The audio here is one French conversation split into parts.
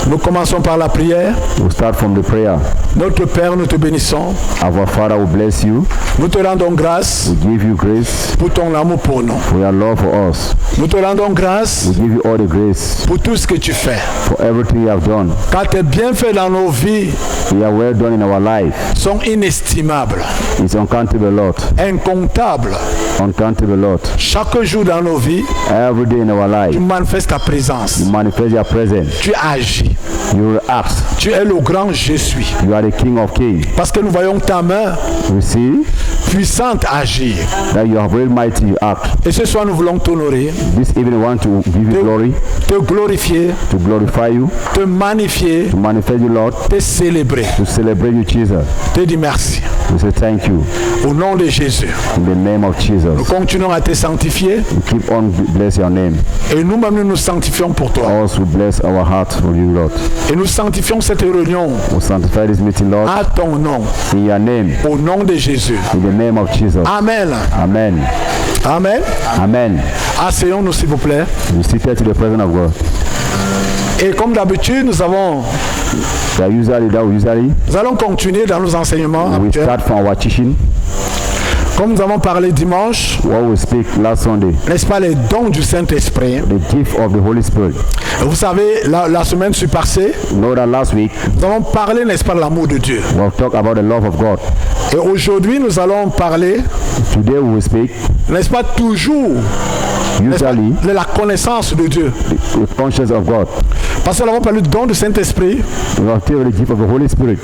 Nous commençons par la prière. We'll start from the prayer. Notre Père, nous te bénissons. Our Father will bless you. Nous te rendons grâce We give you grace pour ton amour pour nous. for your love for us. Nous te rendons grâce We give you all the grace pour tout ce que tu fais. for everything you have done. Car tes bienfaits dans nos vies We are well done in our life. sont inestimables, It's uncountable, Lord. incomptables. Uncountable, Lord. Chaque jour dans nos vies, Every day in our tu life, manifestes ta présence. you manifest your presence. Tu agis. You act. Tu es le grand je suis. You are the King of Kings. Parce que nous voyons ta main We see puissante agir. that you are very mighty. You act. Et ce soir, nous voulons t'honorer, This evening, we want to give you glory, te glorifier, to glorify you, te magnifier, to manifest you, Lord, te célébrer. to celebrate you, Jesus. Te dire merci. We say thank you Au nom de Jésus, in the name of nous Jesus. continuons à te sanctifier We keep on bless your name. et nous-mêmes nous nous sanctifions pour toi. Also bless our heart for you, Lord. Et nous sanctifions cette réunion We sanctify this meeting, Lord, à ton nom, in your name, au nom de Jésus. in the name of Jesus. Amen. Amen. Amen. Amen. Asseyons-nous s'il vous plaît. We seated to the presence of God. Et comme d'habitude, nous allons continuer dans nos enseignements. We actuels. start from our teaching. Comme nous avons parlé dimanche, What we speak last Sunday, n'est-ce pas, les dons du Saint-Esprit. the gift of the Holy Spirit. Vous savez, la semaine passée, You know that last week nous avons parlé, n'est-ce pas, de l'amour de Dieu. we have talked about the love of God. Et aujourd'hui, nous allons parler, Today we will speak n'est-ce pas, toujours, n'est-ce pas, usually de la connaissance de Dieu. the conscience of God. Parce que nous avons parlé du don du Saint-Esprit. We have taken the gift of the Holy Spirit.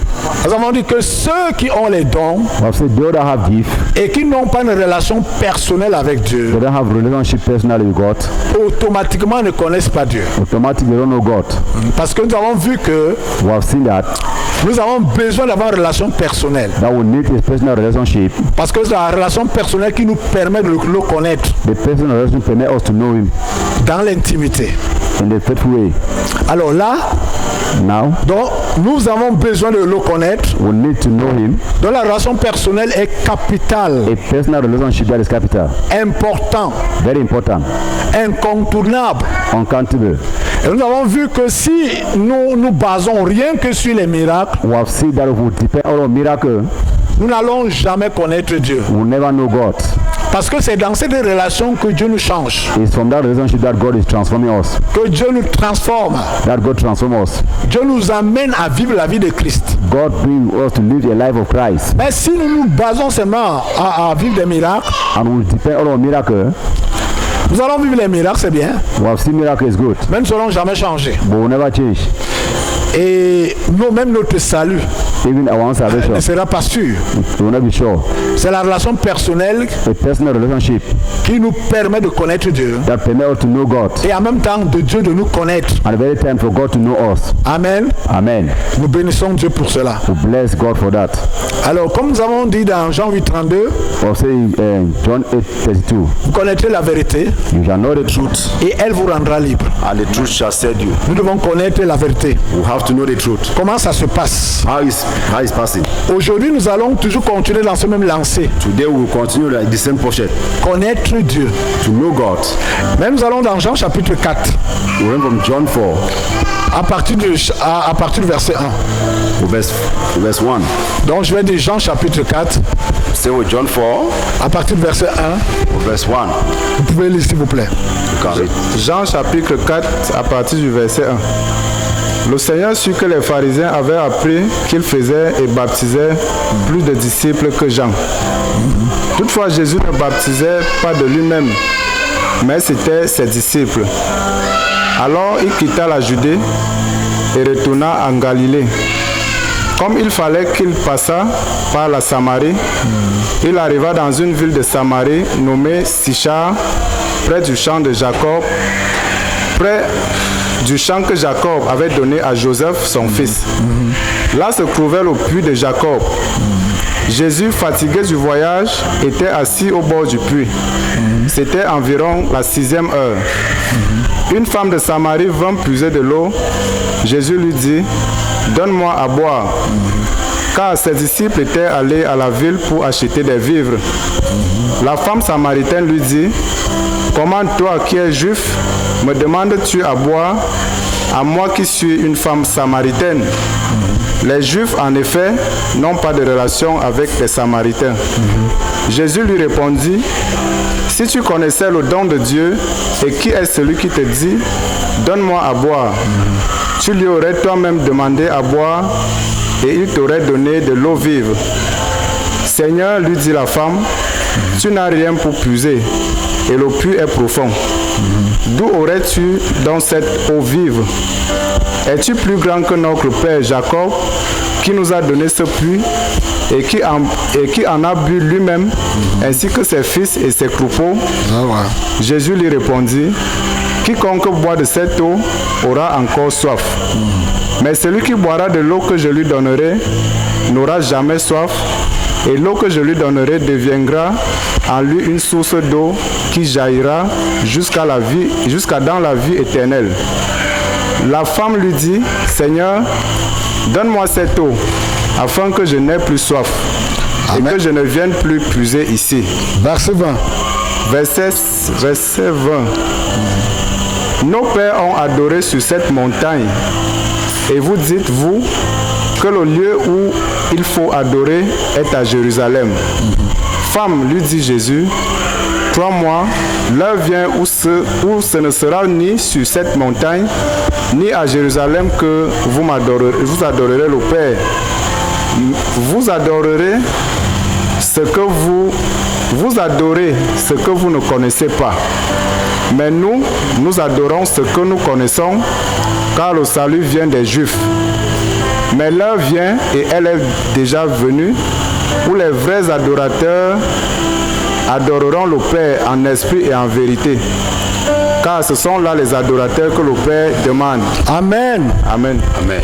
Nous avons dit que ceux qui ont les dons We have said those that have gift, et qui n'ont pas une relation personnelle avec Dieu, they don't have relationship personally with God, automatiquement ne connaissent pas Dieu. automatically they don't know God. Parce que nous avons vu que We have seen that nous avons besoin d'avoir une relation personnelle. we need a personal relationship. Parce que c'est la relation personnelle qui nous permet de le connaître The personal relationship permits us to know Him dans l'intimité. in the faithful way. Alors là, Now, donc, nous avons besoin de le connaître. we need to know Him. Donc la relation personnelle est capitale, A personal relationship that is capital, important, very important, incontournable. uncountable. Et nous avons vu que si nous nous basons rien que sur les miracles, We have seen that if we depend on a miracle, nous n'allons jamais connaître Dieu. we'll never know God. Parce que c'est dans cette relation que Dieu nous change, It's from that relationship that God is transforming us, que Dieu nous transforme. that God transforms us. Dieu nous amène à vivre la vie de Christ. God brings us to live a life of Christ. Mais si nous nous basons seulement à vivre des miracles, And we depend on a miracle. nous allons vivre les miracles, c'est bien, We have seen miracle is good, mais nous ne serons jamais changés. but we'll never change. Et nous-mêmes, notre salut Even our own salvation, ne sera pas sûr. we will not be sure. C'est la relation personnelle A personal relationship qui nous permet de connaître Dieu that permits us to know God, et en même temps de Dieu de nous connaître. and the very time for God to know us. Amen. Amen. Nous bénissons Dieu pour cela. We bless God for that. Alors, comme nous avons dit dans Jean 8:32, Or say John 8:32, vous connaîtrez la vérité you shall know the truth, et elle vous rendra libre. and the truth shall set you. Nous devons connaître la vérité. We have to know the truth. Comment ça se passe? How is passing? Aujourd'hui, nous allons toujours continuer dans ce même lancé. Today we will continue like the same portion Connaître Dieu. to know God. Mais nous allons dans Jean chapitre 4, We went from John 4, à partir du verset 1. verse 1. Donc je vais dire Jean chapitre 4, Stay with John 4, à partir du verset 1. verse 1. Vous pouvez lire s'il vous plaît. You can read. Jean chapitre 4 à partir du verset 1. Le Seigneur sut que les pharisiens avaient appris qu'il faisait et baptisait plus de disciples que Jean. Toutefois, Jésus ne baptisait pas de lui-même, mais c'était ses disciples. Alors il quitta la Judée et retourna en Galilée. Comme il fallait qu'il passât par la Samarie, il arriva dans une ville de Samarie nommée Sichar, près du champ de Jacob, près du champ que Jacob avait donné à Joseph, son fils. Là se trouvait le puits de Jacob. Jésus, fatigué du voyage, était assis au bord du puits. C'était environ la 6e heure. Une femme de Samarie vint puiser de l'eau. Jésus lui dit, « Donne-moi à boire. » Car ses disciples étaient allés à la ville pour acheter des vivres. La femme samaritaine lui dit, « Comment toi qui es juif, me demandes-tu à boire à moi qui suis une femme samaritaine. Les Juifs, en effet, n'ont pas de relation avec les Samaritains. Jésus lui répondit, si tu connaissais le don de Dieu et qui est celui qui te dit, donne-moi à boire, tu lui aurais toi-même demandé à boire et il t'aurait donné de l'eau vive. Seigneur, lui dit la femme, tu n'as rien pour puiser et le puits est profond. D'où aurais-tu donc cette eau vive? Es-tu plus grand que notre père Jacob qui nous a donné ce puits et qui en a bu lui-même, ainsi que ses fils et ses troupeaux? Jésus lui répondit, quiconque boit de cette eau aura encore soif. Mais celui qui boira de l'eau que je lui donnerai n'aura jamais soif, et l'eau que je lui donnerai deviendra en lui une source d'eau qui jaillira jusqu'à dans la vie éternelle. La femme lui dit, Seigneur, donne-moi cette eau, afin que je n'aie plus soif, et que je ne vienne plus puiser ici. Verset 20. Verset 20. Nos pères ont adoré sur cette montagne, et vous dites, vous, que le lieu où il faut adorer est à Jérusalem. Femme, lui dit Jésus, crois-moi, l'heure vient où ce ne sera ni sur cette montagne, ni à Jérusalem que vous adorerez le Père. Vous adorez ce que vous ne connaissez pas. Mais nous adorons ce que nous connaissons, car le salut vient des Juifs. Mais l'heure vient, et elle est déjà venue, où les vrais adorateurs adoreront le Père en esprit et en vérité. Car ce sont là les adorateurs que le Père demande. Amen. Amen. Amen.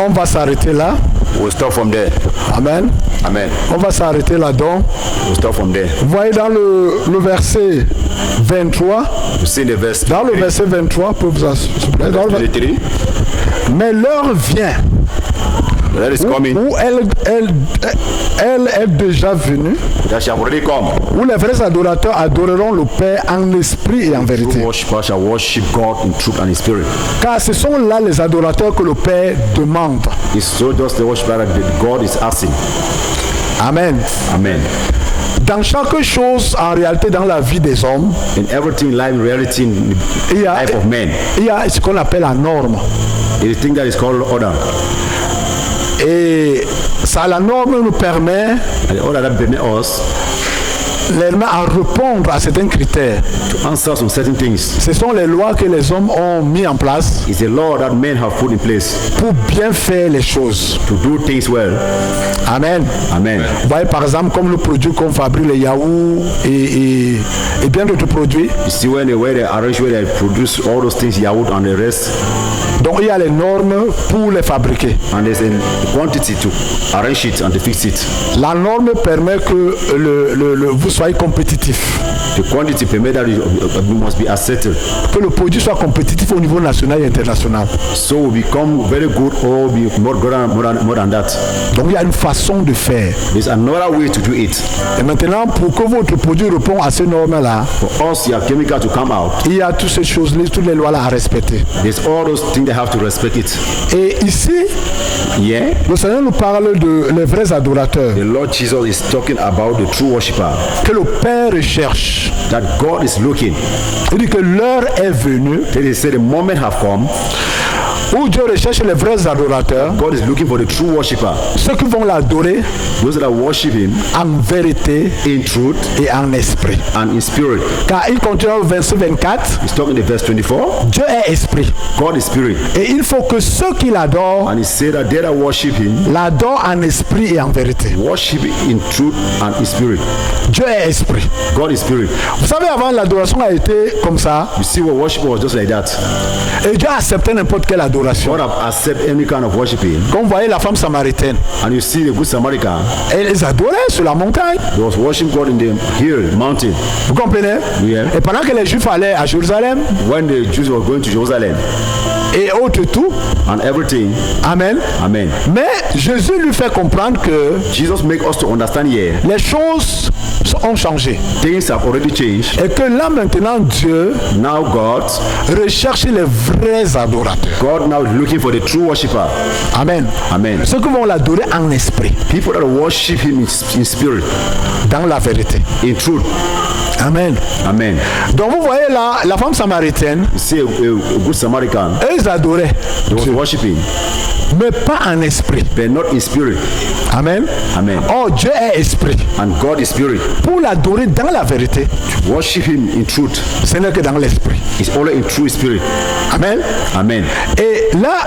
On va s'arrêter là. We'll stop from there. Amen. Amen. On va s'arrêter là-dedans. We'll stop from there. Vous voyez dans le verset 23. You see the verse. Dans le verset 23, s'il vous plaît, dans le 23. mais l'heure vient That is coming. où elle est déjà venue, That shall already come. où les vrais adorateurs adoreront le Père en esprit et en vérité. True worshippers shall worship God in truth and in spirit. Car ce sont là les adorateurs que le Père demande. It's so just the worshiper that God is asking. Amen. Amen. Dans chaque chose, en réalité, dans la vie des hommes, In everything, life, in reality, in the il y a, life of men, il y a ce qu'on appelle la norme. it is a thing that is called order. Et ça, la norme nous permet And the order that permits us à répondre à certains critères. to answer some certain things. Ce sont les lois que les hommes ont mis en place It's a law that men have put in place pour bien faire les choses. to do things well. Amen. Amen. Vous voyez par exemple comme le produit qu'on fabrique, les yaourts et bien d'autres produits. You see when they arrange, where they produce all those things, yaourt and the rest, Donc il y a les normes pour les fabriquer. and there's a quantity to arrange it and to fix it. La norme permet que vous soyez compétitif, The quantity permit that it must be accepted, que le produit soit compétitif au niveau national et international. so we become very good or be more than that. Donc il y a une façon de faire. There's another way to do it. Et maintenant, pour que votre produit réponde à ces normes-là, For us, your chemical to come out, il y a toutes ces choses-là, toutes les lois-là à respecter. there's all those things they have to respect it. Et ici, Yeah, le Seigneur nous parle de les vrais adorateurs the Lord Jesus is talking about the true worshiper que le Père recherche. that God is looking. Il dit que l'heure est venue Then he said the moment have come. où Dieu recherche les vrais adorateurs, God is looking for the true worshiper, ceux qui vont l'adorer those that worship Him en vérité in truth et en esprit. and in spirit. Car il continue au verset 24, He's talking in verse 24. Dieu est esprit. God is spirit, Et il faut que ceux qui l'adorent, and He said that they that worship Him l'adorent en esprit et en vérité. worship in truth and in spirit. Dieu est esprit. God is spirit. Vous savez, avant, l'adoration a été comme ça. You see, what worship was just like that. Et Dieu a accepté n'importe quelle adoration. God have accept any kind of worshiping. Comme vous voyez la femme samaritaine, And you see the good Samaritan, elle les adorait sur la montagne. he was worshiping God in the hill, mountain. Vous comprenez? Yeah. Et pendant que les Juifs allaient à Jérusalem, When the Jews were going to Jerusalem, et autres tout. and everything. Amen. Amen. Mais Jésus lui fait comprendre que Jesus make us to understand here les choses ont changé. things have already changed. Et que là maintenant Dieu Now God recherche les vrais adorateurs. now is looking for the true worshipper. Amen. Amen. Ceux qui vont l'adorer en esprit, People that worship him in spirit, dans la vérité. in truth. Amen. Amen. Donc vous voyez là, la femme samaritaine, You see a good Samaritan, eux, ils adoraient, he was worshiping, mais pas en esprit. but not in spirit. Amen. Amen. Oh, Dieu est esprit. And God is spirit. Pour l'adorer dans la vérité, To worship him in truth ce n'est que dans l'esprit. is only in true spirit. Amen. Amen. Et là,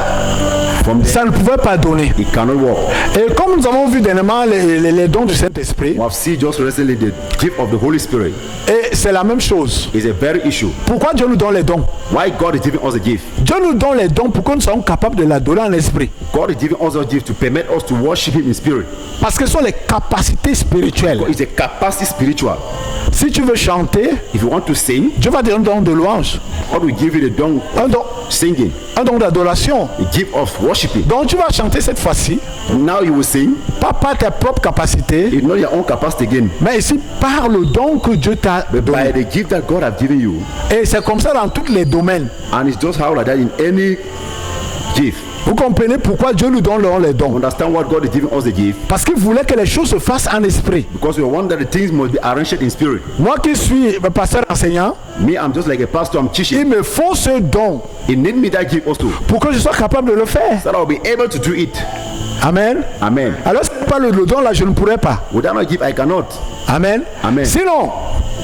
From there, ça ne pouvait pas donner. he cannot walk. Et comme nous avons vu dernièrement les dons du Saint-Esprit, We have seen just recently the gift of the Holy Spirit et c'est la même chose. is a very issue. Pourquoi Dieu nous donne les dons? Why God is giving us a gift? Dieu nous donne les dons pour que nous soyons capables de l'adorer en esprit. God is giving us a gift to permit us to worship him in spirit. Parce que ce sont les capacités spirituelles. It's a capacity spiritual. Si tu veux chanter, If you want to sing, Dieu va te donner un don de louange, God will give you the don singing, un don d'adoration. the gift of worshiping. Donc tu vas chanter cette fois-ci, Now you will sing, pas par tes propres capacités, it's not your own capacity again, mais ici par le don que Dieu t'a but by donné. the gift that God has given you. Et c'est comme ça dans tous les domaines. And it's just how like that in any gift. Vous comprenez pourquoi Dieu nous donne les dons? Understand what God is giving us the gift, Parce qu'il voulait que les choses se fassent en esprit. because we want that the things must be arranged in spirit. Moi qui suis pasteur enseignant, Me, I'm just like a pastor, I'm il teaching. me faut ce don He need me that gift also, pour que je sois capable de le faire. so that I'll be able to do it. Amen. Amen. Alors si ce n'est pas le don là, je ne pourrais pas. Without my gift, I cannot. Amen. Amen. Sinon,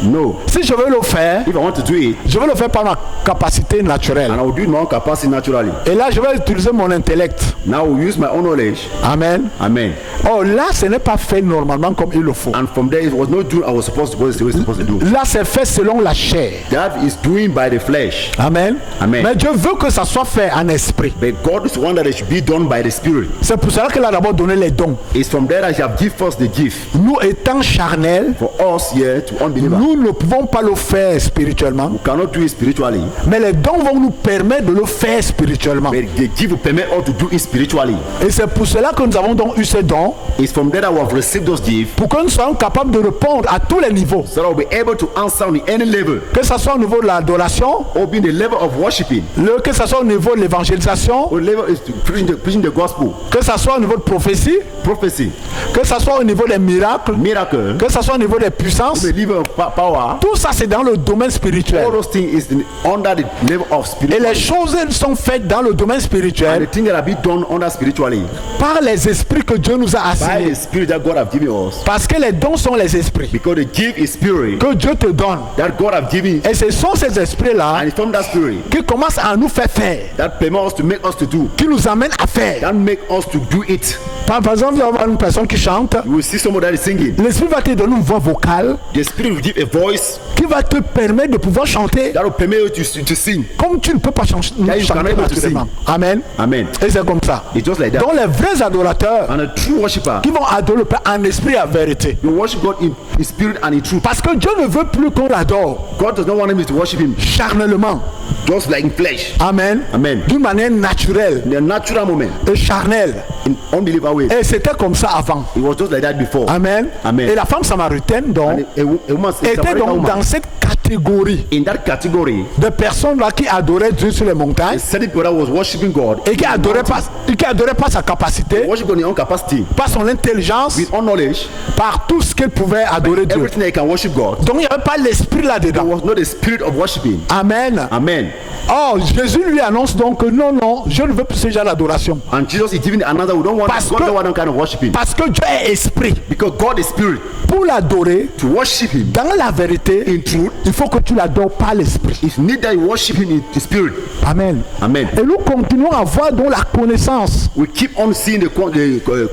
No. si je veux le faire, If I want to do it, je veux le faire par ma capacité naturelle. and I will do it in my own capacity naturally. Et là, je vais utiliser mon intellect. Now I will use my own knowledge. Amen. Amen. Oh, là, ce n'est pas fait normalement comme il le faut. And from there, it was not doing I was supposed to, what I was supposed to do. Là, c'est fait selon la chair. That is doing by the flesh. Amen. Amen. Mais Dieu veut que ça soit fait en esprit. But God is the one that it should be done by the Spirit. C'est pour cela qu'il a d'abord donné les dons. It's from there that He have given us the gift. Nous étant charnels, For us here to unbelievers, nous ne pouvons pas le faire spirituellement. we cannot do it spiritually. Mais les dons vont nous permettre de le faire spirituellement. But the gift will permit us to do it spiritually. Et c'est pour cela que nous avons donc eu ces dons, It's from there that we have received those gifts, pour que nous soyons capables de répondre à tous les niveaux. so that we'll be able to answer on any level, Que ce soit au niveau de l'adoration, or be in the level of worshiping, que ce soit au niveau de l'évangélisation, or level is to preaching the gospel, que ce soit au niveau de prophétie, prophecy, que ce soit au niveau des miracles, miracle, que ce soit au niveau des puissances. the level of power. Tout ça, c'est dans le domaine spirituel. All those things is under the level of Et les spirituality. choses elles sont faites dans le domaine And spirituel the things that have been done under spiritually par les esprits que Dieu nous a by assignés. the spirit that God have given us. Parce que les dons sont les esprits Because the gift is spirit que Dieu te donne. that God have given, Et ce sont ces esprits-là and it's from that spirit qui commencent à nous faire faire, that permit us to make us to do, qui nous amènent à faire. that make us to do it. Par exemple, il y a une personne qui chante, You will see somebody that is singing. l'esprit va te donner une voix vocale The spirit will give a voice qui va te permettre de pouvoir chanter that will permit you to sing. comme tu ne peux pas chanter you cannot able to naturellement. Amen. Amen. Et c'est comme ça. It's just like that. Donc les vrais adorateurs And a true worshipper, qui vont adorer le Père en esprit et en vérité. you worship God in spirit and in truth. Parce que Dieu ne veut plus qu'on l'adore God does not want him to worship him charnellement. just like in flesh, Amen. Amen. D'une manière naturelle in a natural moment, et charnelle. in unbeliever way. Et c'était comme ça avant. It was just like that before. Amen. Amen. Et la femme samaritaine donc And a woman, a était Samaritan donc woman, dans cette catégorie in that category, de personnes là qui adoraient Dieu sur les montagnes a certain people that was worshiping God et qui adoraient pas sa capacité, worship on their own capacity, pas son intelligence, with own knowledge, par tout ce qu'elle pouvait adorer Dieu. everything that can worship God. Donc il n'y avait pas l'esprit There là-dedans. was not the spirit of worshiping. Amen. Amen. Oh, Jésus lui annonce donc que non, je ne veux plus ce genre d'adoration. And Jesus is giving another. We don't want Parce God que- don't want that kind of worshiping, Parce que Dieu est esprit. because God is spirit. Pour l'adorer, To worship Him dans la vérité, in truth, il faut que tu l'adores par l'esprit. it's need that you worship Him in spirit. Amen. Amen. Et nous continuons à voir donc la connaissance. We keep on seeing the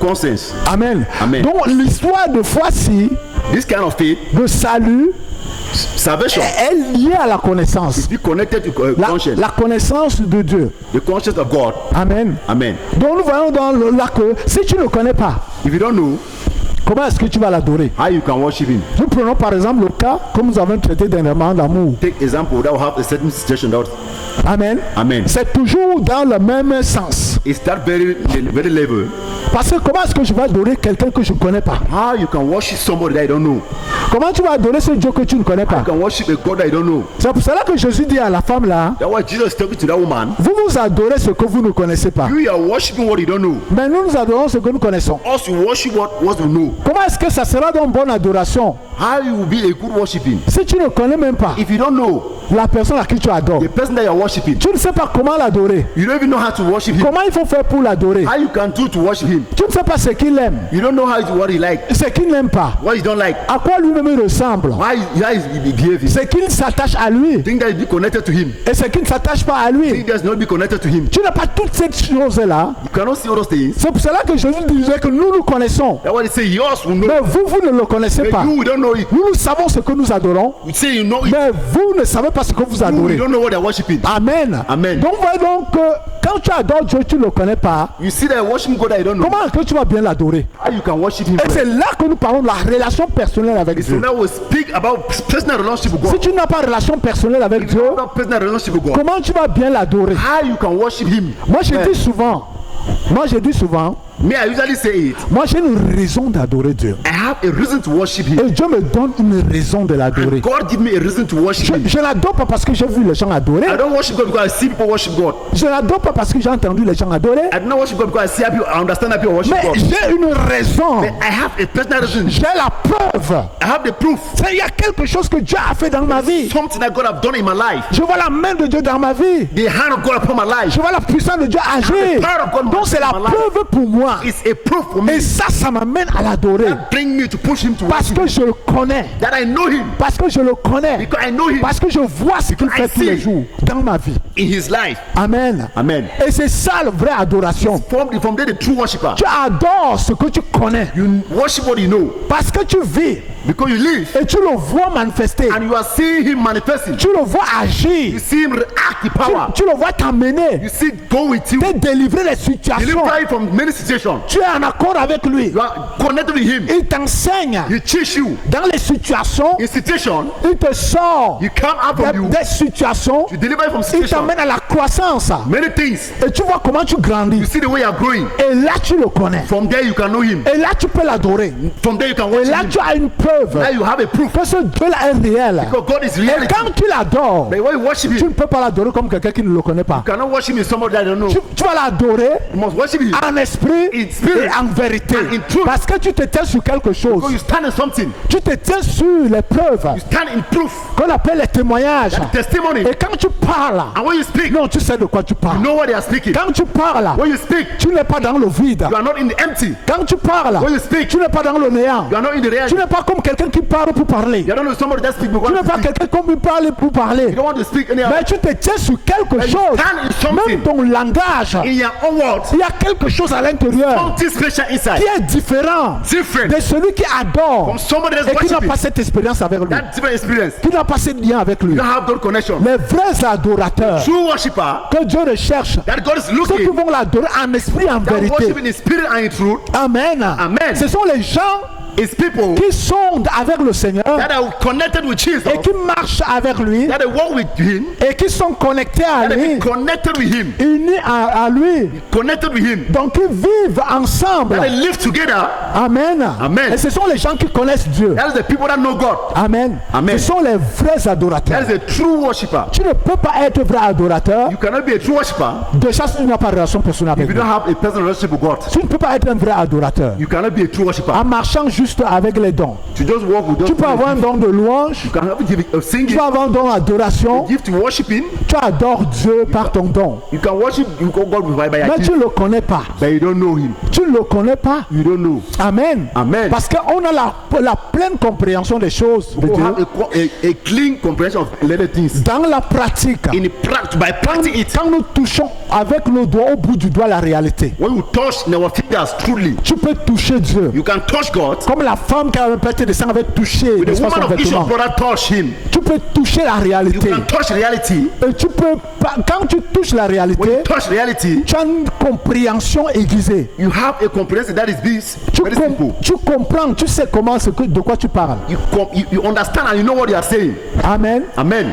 conscience. Amen. Amen. Donc l'histoire de foi-ci, This kind of faith, de salut, salvation, est liée à la connaissance. be connected to conscience, La connaissance de Dieu. the conscience of God. Amen. Amen. Donc nous voyons là que si tu ne connais pas, If you don't know, Comment est-ce que tu vas l'adorer? How you can worship him? Nous prenons par exemple le cas, comme nous avons traité dernièrement, d'amour. Take example that will have a certain situation that Amen. Amen. C'est toujours dans le même sens. It's that very level. Parce que comment est-ce que je vais adorer quelqu'un que je ne connais pas? How you can worship somebody that you don't know? Comment tu vas adorer ce Dieu que tu ne connais pas? You can worship a God that you don't know. C'est pour cela que Jésus dit à la femme là, That's why Jesus is talking to that woman. vous adorez ce que vous ne connaissez pas. You are worshiping what you don't know. Mais nous adorons ce que nous connaissons. Also worship what you know. Comment est-ce que ça sera donc bonne adoration How you will be a good worshiping? si tu ne connais même pas If you don't know la personne à qui tu adores? the person that you are worshiping, Tu ne sais pas comment l'adorer. you don't even know how to worship him. Comment il faut faire pour l'adorer? How you can do to worship him? Tu ne sais pas ce qu'il aime, You don't know what he like, ce qu'il n'aime pas, what he don't like, à quoi lui-même il ressemble, how he behaving. ce qu'il s'attache à lui Think that he be connected to him. et ce qui ne s'attache pas à lui. Think that's not be connected to him. Tu n'as pas toutes ces choses-là. You cannot see all those things. C'est pour cela que Jésus disait que nous connaissons. That's why they say yours will know. Mais vous ne le connaissez But pas. you don't know it. Nous savons ce que nous adorons, You say you know it. mais vous ne savez pas ce que vous You adorez. don't know what they're worshiping. Amen. Amen. Donc voyez donc que quand tu adores Dieu, tu ne le connais pas. You see that worshiping God that you don't know. Comment est-ce que tu vas bien l'adorer? How you can worship him? Et c'est là que nous parlons de la relation personnelle avec So Dieu. now we speak about personal relationship with Si God. tu n'as pas de relation personnelle avec Dieu, About personal relationship with God. comment tu vas bien l'adorer? How you can worship him? Moi je dis souvent, Me, I usually say it. moi j'ai une raison d'adorer Dieu. I have a reason to worship him. Et Dieu me donne une raison de l'adorer. God give me a reason to worship him. Je l'adore pas parce que j'ai vu les gens adorer. I don't worship God because I see people worship God. Je l'adore pas parce que j'ai entendu les gens adorer. I do not worship God because I see people, I understand how people worship Mais God. j'ai une raison. But I have a personal reason. J'ai la preuve. I have the proof. C'est il y a quelque chose que Dieu a fait dans ma vie. Something that God have done in my life. Je vois la main de Dieu dans ma vie. The hand of God upon my life. Je vois la puissance de Dieu agir. The power of God Donc c'est la in my life. preuve pour moi. It's a proof for me. Et ça m'amène à l'adorer. Bring me to push him to Parce worship que him. je le connais. That I know him. Parce que je le connais. Because I know him Parce que je vois ce qu'il fait tous les jours dans ma vie. in his life. Amen. Amen. Et c'est ça la vraie adoration. From there, the true worshipper. Tu adores ce que tu connais. You worship what you know. Parce que tu vis Because you live et tu le vois manifester. and you are seeing him manifesting. Tu le vois agir. You see him react the power. Tu le vois t'amener. You see go with you. Te délivrer les situations. Deliver you from many situations. Tu es en accord avec lui. You are connected with him. Il t'enseigne. He teach you. Dans les situations, In situation, il te sort he come out from you. des situations. You deliver you from Il situation. t'amène à la croissance. Many things. Et tu vois comment tu grandis. You see the way you are growing. Et là, tu le connais. From there, you can know him. Et là, tu peux l'adorer. From there, you can Et worship là, him. tu as une preuve Now you have a proof. que ce Dieu-là est réel. Because God is Et reality. quand tu l'adores, But when you worship tu him, ne peux pas l'adorer comme quelqu'un qui ne le connaît pas. you cannot worship him as somebody that you don't know. Tu vas l'adorer You must worship him. en esprit In spirit et en vérité. and in truth. Parce que tu te tiens sur quelque chose. Because you stand in something. Tu te tiens sur les preuves You stand in proof. qu'on appelle les témoignages. Testimony. Et quand tu parles, And when you speak, you non, tu sais de quoi tu parles. know what they are speaking. Quand tu parles, When you speak, tu n'es pas dans le vide. you are not in the empty. Quand tu parles, When you speak, tu n'es pas dans le néant. you are not in the Tu reality. n'es pas comme quelqu'un qui parle pour parler. You don't know somebody that speaks Tu because n'es pas you quelqu'un comme il parle pour parler. don't want to speak anyhow. Mais tu te tiens sur quelque you chose. stand in something. Même ton langage, In your own words, il y a quelque chose à l'intérieur something special qui inside. est différent Different de celui qui adore from somebody that's et qui n'a worshiping. pas cette expérience avec lui, That different experience. qui n'a pas ce lien avec lui. You don't have that connection. Les vrais adorateurs True worshipper que Dieu recherche, that God is ceux qui looking, vont l'adorer en esprit et en that vérité. worship in spirit and in truth, Amen. Amen. Ce sont les gens is people qui sont avec le Seigneur that are connected with Jesus, et qui marchent avec lui that they walk with him, et qui sont connectés à that they lui, be connected with him, unis à lui. connected with him, Donc ils vivent ensemble. that they live together. Amen. Amen. Et ce sont les gens qui connaissent Dieu. That is the people that know God. Amen. Amen. Ce sont les vrais adorateurs. That is a true worshipper. Tu ne peux pas être vrai adorateur You cannot be a true worshipper déjà si tu n'as pas de relation personnelle if avec you Dieu. don't have a personal relationship with God. Tu ne peux pas être un vrai adorateur You cannot be a true worshipper. en marchant juste avec les dons. To just walk with Tu peux avoir un don de louange, You can have a tu singing, peux avoir un don d'adoration, gift to worshiping. tu adores Dieu par ton don. You can worship God by your Mais gift, tu ne le connais pas. but you don't know Him. Tu ne le connais pas. You don't know. Amen. Amen. Parce qu'on a la pleine compréhension des choses de You Dieu have a clean comprehension of little things. dans la pratique. By practicing it, Quand nous touchons avec nos doigts au bout du doigt la réalité. when you touch in our finger wonders truly. Tu peux toucher Dieu. You can touch God. Comme la femme qui avait pété de sang avait touché The n'est-ce pas, woman son of vêtement. Israel brother touched him. Tu peux toucher la You réalité. can touch reality. Et tu peux pas, quand tu touches la When réalité, you touch reality, tu as une compréhension aiguisée. you have a comprehension that is this very simple. Tu comprends, tu sais comment de quoi tu parles. You understand and you know what you are saying. Amen. Amen.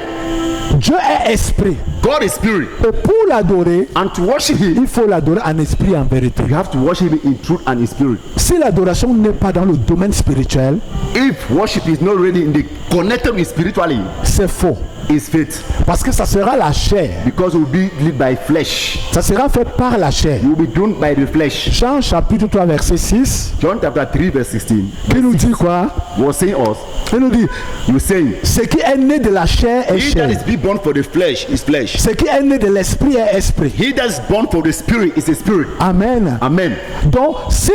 Dieu est esprit. God is spirit. Et pour l'adorer, And to worship him, il faut l'adorer en esprit et en vérité. you have to worship him in truth and in spirit. Si l'adoration n'est pas dans le domaine spirituel, If worship is not really in the connected with spiritually, c'est faux. it's faith. Parce que ça sera la chair. Because we'll be led by flesh. Ça sera fait par la chair. You will be done by the flesh. Jean chapitre 3 verset 6, John chapter 3 verse 16 il nous dit quoi? was saying us, Il nous dit, you saying, ce qui est né de la chair est he that chair. is be born for the flesh is flesh. Ce qui est né de l'esprit est esprit. He that is born for the spirit is a spirit. Amen. Amen. Donc, si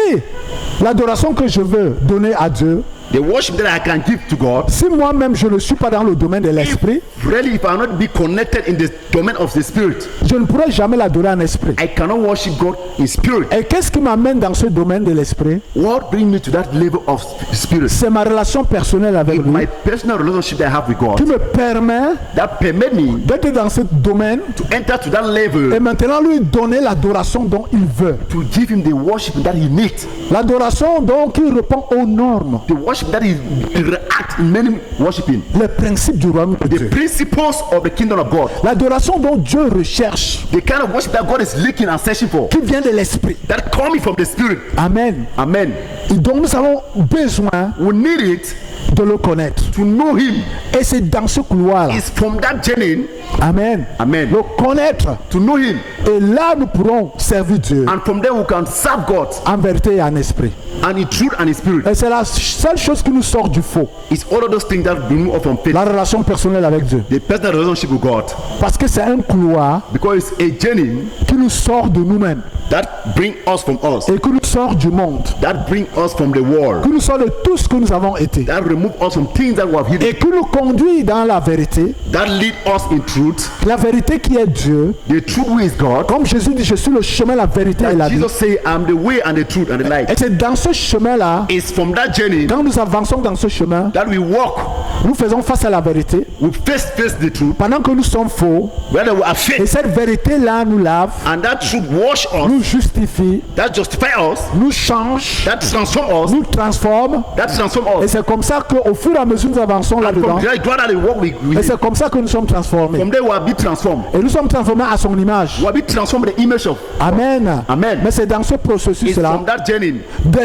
l'adoration que je veux donner à Dieu, The worship that I can give to God, si moi-même je ne suis pas dans le domaine de l'esprit, really if I not be connected in the domain of the spirit, je ne pourrai jamais l'adorer en esprit. I cannot worship God in spirit. Et qu'est-ce qui m'amène dans ce domaine de l'esprit? What brings me to that level of spirit? C'est ma relation personnelle avec My lui personal relationship that I have with qui God me permet that permit me d'être dans ce domaine to enter to that et level maintenant lui donner l'adoration dont il veut. to give him the worship that he needs. L'adoration donc qui répond aux normes, The worship that he react in many worshiping. les principes du royaume de The Dieu. principles of the kingdom of God. L'adoration dont Dieu recherche, The kind of worship that God is looking and searching for. qui vient de l'esprit. That coming from the spirit. Amen. Amen. Et donc nous avons besoin We need it de le connaître. to know him. Et c'est dans ce couloir-là. It's from that journey Amen. Amen. Le connaître. to know him. Et là, nous pourrons servir Dieu And from there we can serve God en vérité et en esprit. and in truth and in spirit. Et c'est la seule chose qui nous sort du faux. It's all of those things that bring us from faith. La relation personnelle avec Dieu. The personal relationship with God. Parce que c'est un couloir Because it's a journey qui nous sort de nous-mêmes. that brings us from us. Et qui nous sort du monde. That brings us from the world. Qui nous sort de tout ce que nous avons été. That remove us from things that we have hidden. Et qui nous conduit dans la vérité. That lead us in truth. La vérité qui est Dieu. The truth who is God. Comme Jésus dit, je suis le chemin, la vérité et la vie. Jesus say, I'm the way and the truth and the light. Et c'est dans ce chemin-là, It's from that journey quand nous avançons dans ce chemin, that we walk. nous faisons face à la vérité. We face the truth. Pendant que nous sommes faux, Whether we are et faith cette vérité-là nous lave, and that truth wash us. nous justifie, That justify us. nous change, That transform us. nous transforme. That transform Et us. c'est comme ça qu'au fur et à mesure nous avançons là-dedans, From there, gradually walk et c'est comme ça que nous sommes transformés. From there we are be transformed. Et nous sommes transformés à son image. We are be transformed the image of. Amen. Amen. Mais c'est dans ce It's processus-là, from that journey.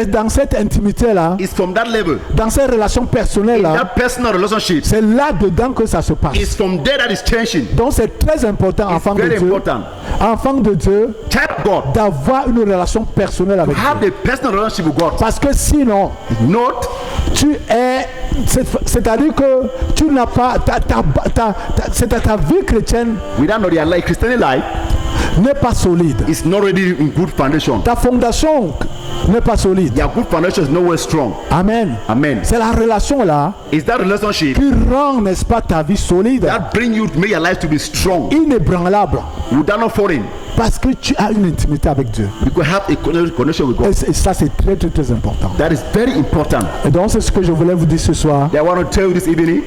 dans cette intimité-là, It's from that level. dans cette relation personnelle-là, That personal relationship. c'est là-dedans que ça se passe. It's from there that is changing. Donc c'est très important, enfant de Very Dieu, important. enfant de Dieu, Child of God. d'avoir une relation personnelle avec Have Dieu. the personal relationship with God. Parce que sinon, Not tu es, c'est-à-dire que tu n'as pas, ta vie chrétienne without not their life. Christian life n'est pas solide. is not already in good foundation. Ta fondation n'est pas solide. Their good foundation is nowhere strong. Amen. Amen. C'est la relation là It's that relationship qui rend, n'est-ce pas, ta vie solide, that bring you, make your life to be strong. inébranlable. Without not falling. Parce que tu as une intimité avec Dieu. You could have a connection with God. Et ça, c'est très, très, très important. That is very important. Et donc, c'est ce que je voulais vous dire ce soir. That I want to tell you this evening.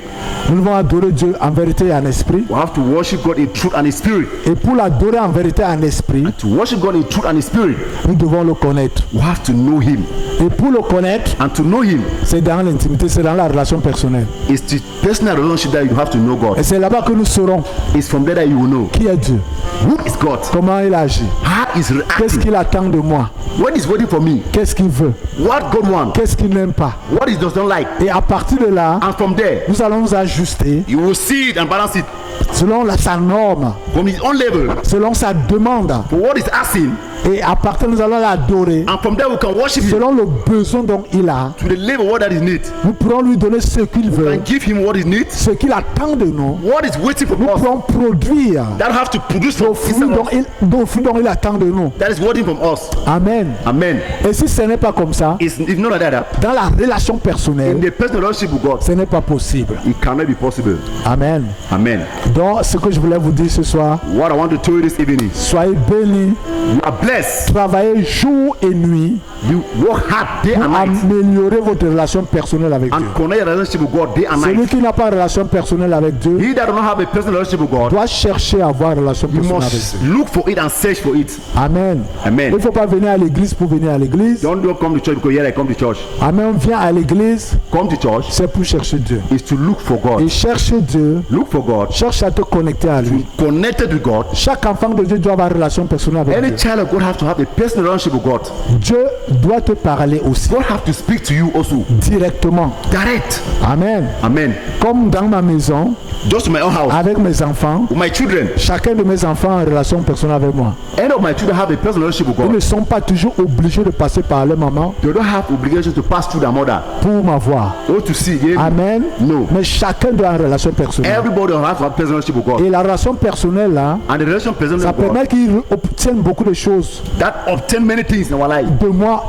Nous devons adorer Dieu en vérité et en esprit. We have to worship God in truth and in spirit. Et pour l'adorer en vérité et en esprit, To worship God in truth and in spirit, nous devons le connaître. we have to know Him. Et pour le connaître, And to know Him c'est dans l'intimité, c'est dans la relation personnelle. is the personal relationship that you have to know God. Et c'est là-bas que nous saurons It's from there that you will know qui est Dieu, who is God, comment il agit, how is qu'est-ce reacting, qu'il attend de moi, what is waiting for me, qu'est-ce qu'il veut, what God wants, qu'est-ce qu'il n'aime pas. what he does not like. Et à partir de là, And from there, nous allons nous ajuster you will see it and balance it selon sa norme, from his own level selon sa demande. for what is asking. Et à partir de là, nous allons l'adorer And from there, we can worship Him selon le besoin dont il a. to the level what that is need. Nous pourrons lui donner ce qu'il We veut, can give Him what He needs, ce qu'il attend de nous. what is waiting for Nous us. pourrons produire That have to produce le from fruit inside dont us. le fruit dont il attend de nous. That is waiting from us. Amen. Amen. Et si ce n'est pas comme ça, It's not like that. dans la relation In personnelle, the personal relationship with God, ce n'est pas possible. it cannot be possible. Amen. Amen. Donc, ce que je voulais vous dire ce soir, What I want to tell you this evening, soyez bénis, you are blessed. travaillez jour et nuit You work hard day pour and night améliorer votre relation personnelle avec Dieu. and connect your relationship with God day and Celui night. qui n'a pas de relation personnelle avec Dieu He that does not have a personal relationship with God, doit chercher à avoir une relation you personnelle avec must Dieu. look for it and search for it. Amen. Amen. Il ne faut pas venir à l'église pour venir à l'église. Don't come to church because here I come to church. Amen. On vient à l'église, Come to church c'est pour chercher Dieu. is to look for Et God. chercher Dieu, Look for God. cherche à te connecter à lui. Connected with God. Chaque enfant de Dieu doit avoir une relation personnelle avec Any Dieu. child of God has to have a personal relationship with God. Dieu doit te parler aussi God have to speak to you also. directement. Direct. Amen. Amen. Comme dans ma maison, Just to my own house. avec mes enfants, With my children. chacun de mes enfants a une relation personnelle avec moi. Any of my children have a personal relationship with Ils ne God. sont pas toujours obligés de passer par leur maman They don't have obligation to pass through their mother pour m'avoir. or to see. Yeah? Amen. No. Mais chacun doit avoir une relation personnelle. Everybody has to have personal relationship with God. Et la relation personnelle, là, And the relation personal ça with God permet qu'ils obtiennent beaucoup de choses that obtain many things in our life de moi.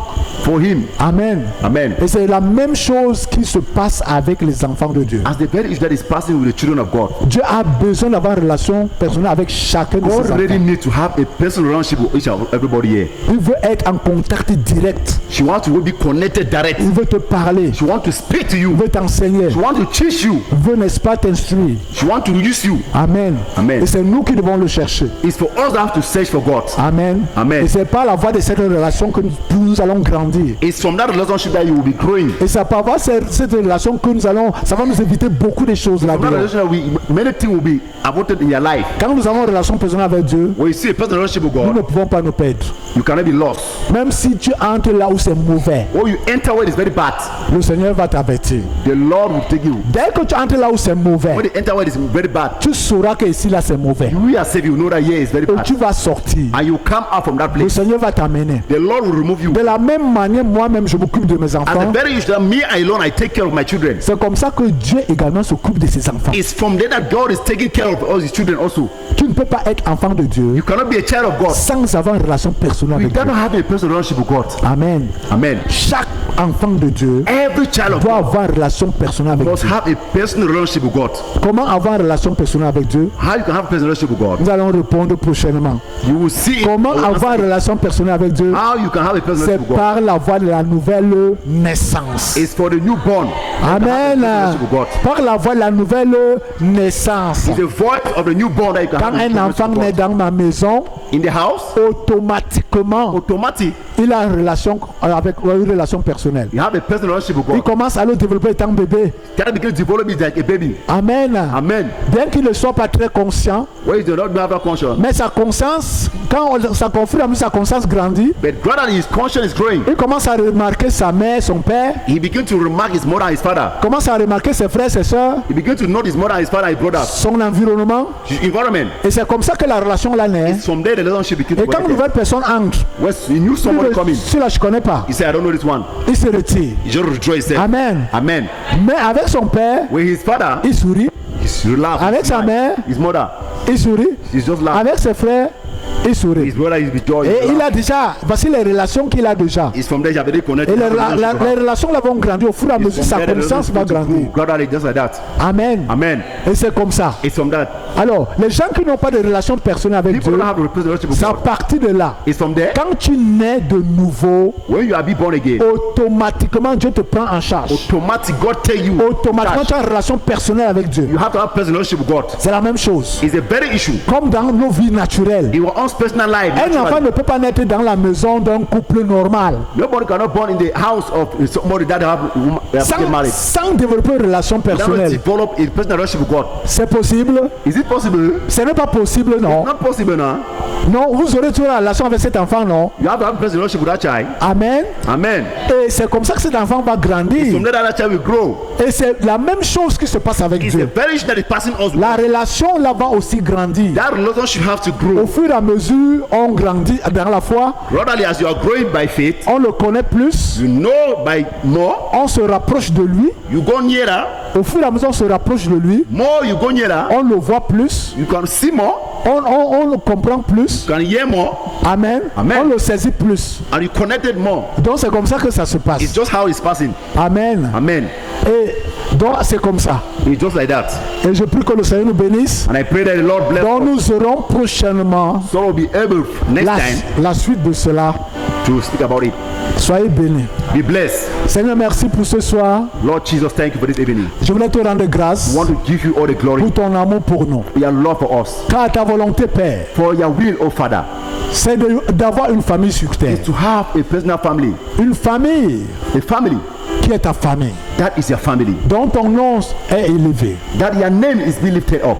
for Him. Amen. Amen. Et c'est la même chose qui se passe avec les enfants de Dieu. As the very issue that is passing with the children of God, Dieu a besoin d'avoir une relation personnelle avec chacun de ses God really enfants. needs to have a personal relationship with each and everybody here. Il veut être en contact direct. She wants to be connected direct. Il veut te parler. She wants to speak to you. Il veut t'enseigner. She wants to teach you. Il veut, n'est-ce pas, t'instruire. She wants to use you. Amen. Amen. Et c'est nous qui devons le chercher. It's for us to have to search for God. Amen. Amen. Et c'est par la voie de cette relation que nous allons grandir. It's from that relationship that you will be growing. Et c'est par voie de cette relation que nous allons, ça va nous éviter beaucoup de choses From that là-dedans. relationship, many things will be avoided in your life. Quand nous avons une relation personnelle avec Dieu, When you see a personal relationship with nous ne God, pouvons pas nous perdre. you cannot be lost. Même si tu entres là où c'est mauvais, When you enter where it's very bad, le Seigneur va t'avertir. the Lord will take you. Dès que tu entres là où c'est mauvais, When you enter where it's very bad, tu sauras que ici là c'est mauvais. you yourself you know that here is very Et bad. tu vas sortir. And you come out from that Le place. Seigneur va t'amener. The Lord will remove you. De la même manière, moi-même, je m'occupe de mes As the enfants. very issue that me alone I take care of my children. C'est comme ça que Dieu également s'occupe de ses enfants. It's from there that God is taking care of all his children also. Tu ne peux pas être enfant de Dieu You cannot be a child of God sans avoir une relation personnelle We avec Dieu. cannot have a personal relationship with God. Amen. Amen. Chaque enfant de Dieu Every child of doit God avoir une relation personnelle avec must Dieu. have a personal relationship with God. Comment avoir une relation personnelle avec Dieu? How you can have a personal relationship with God? Nous allons répondre prochainement. You will see. Comment avoir une relation personnelle avec Dieu? How you can have a personal C'est relationship with God? par la voie de la nouvelle naissance. It's for the newborn. that you can have a Amen. personal relationship with God. Par la voie de la nouvelle naissance. It's the voice of the newborn that you can Quand have a un personal enfant relationship naît with God. dans ma maison, In the house, automatiquement, automatic, il a une relation avec une relation personnelle. you have a personal relationship with Il God. commence à le développer étant bébé. Can begin to develop it like a baby. Amen. Amen. Bien qu'il ne soit pas très conscient, Where you do not have that conscience, mais sa conscience, sa conscience grandit, but gradually his conscience is growing. il commence à remarquer sa mère, son père, He begins to remark his mother and his father. commence à remarquer ses frères, ses soeurs, He begins to know his mother and his father, his brothers, son environnement. his environment. Et c'est comme ça que la relation là naît. It's from there the relationship begins Et to quand une work. nouvelle personne entre, When he knew somebody coming, celui-là je connais pas, he said, I don't know this one. il se retire. He just withdraw himself. Amen. Amen. Mais avec son père, With his father, il sourit. he's laugh. Avec sa mère, His mother, il sourit. he's just laugh. Avec ses frères, il sourit. His brother is with joy. Et il a déjà, voici les relations qu'il a déjà. It's from there he already connected. Et les relations là vont grandir au fur et à It's mesure, from sa there the connaissance relationship va begins to grandir. grow. Gradually, just like that. Amen. Amen. Et c'est comme ça. It's from that. Alors, les gens qui n'ont pas de relation personnelle avec People Dieu, don't have a personal relationship with c'est à God. partir de là. It's from there. Quand tu nais de nouveau, When you are born again, automatiquement Dieu te prend en charge. automatic God tell you. Automatiquement that tu as une relation personnelle avec Dieu. you have to have personal relationship with God. C'est la même chose. It's a very issue. Comme dans nos vies naturelles. In your own personal life, Un enfant naturally, ne peut pas naître dans la maison d'un couple normal. nobody cannot born in the house of somebody that have get married. Sans développer une relation Never personnelle. develop a personal relationship with God. C'est possible? Is it possible? Ce n'est pas possible, non. Not possible now. Non, vous aurez toujours la relation avec cet enfant, non. You have to have a personal relationship with that child. Amen. Amen. Et c'est comme ça que cet enfant va grandir. From there, that child will grow. Et c'est la même chose qui se passe avec It's a Dieu. very issue that is passing us. La relation là va aussi grandir. That relationship have to Au grow. fur et à mesure, on grandit dans la foi, Gradually, as you are growing by faith, on le connaît plus, you know by more, on se rapproche de lui. you go nearer. Au fur et à mesure, on se rapproche de lui, More you go nearer, on le voit plus, you can see more, on le comprend plus, you can hear more. Amen. Amen. On le saisit plus. And you connect it more. Donc c'est comme ça que ça se passe. It's just how it's passing. Amen. Amen. Et donc c'est comme ça. It's just like that. Et je prie que le Seigneur nous bénisse. And I pray that the Lord bless Donc us. nous aurons prochainement So we'll be able next time la suite de cela. to speak about it. Soyez bénis. Be blessed. Seigneur, merci pour ce soir. Lord Jesus, thank you for this evening. Je voulais te rendre grâce We want to give you all the glory pour ton amour pour nous. for your love for us. Car ta volonté, Père, For your will, oh Father, c'est d'avoir une famille sur terre. to have a personal family. Une famille A family. qui est ta famille, That is your family. dont ton nom est élevé. That your name is being lifted up.